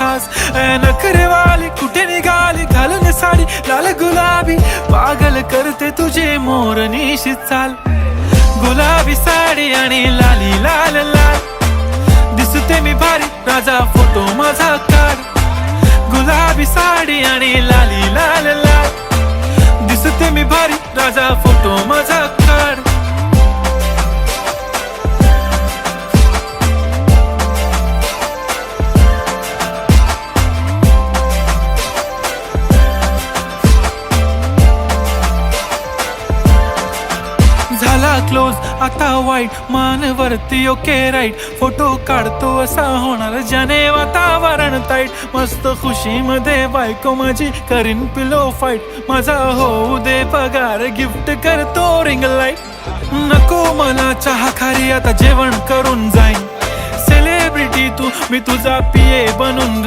खास. नखरेवाली कुठे निघाली घालून साडी लाल गुलाबी, पागल करते तुझे मोरनीशी चाल. गुलाबी साडी आणि लाली लाल लाल, दिसते मी भारी राजा फोटो माझा काढ. गुलाबी साडी आणि लाली लाल लाल, दिसते मी भारी राजा फोटो माझा काढ. झाला क्लोज आता वाईट, मान वरती ओके राईट. फोटो काढतो असा होणार ज्याने वातावरण ताईट. मस्त खुशी मध्ये बायको माझी करीन पिलो फाईट. माझा होऊ दे पगार गिफ्ट करतो रिंग लाईट. नको मला चहा खारी आता जेवण करून जाईन. सेलिब्रिटी तू मी तुझा पिये बनून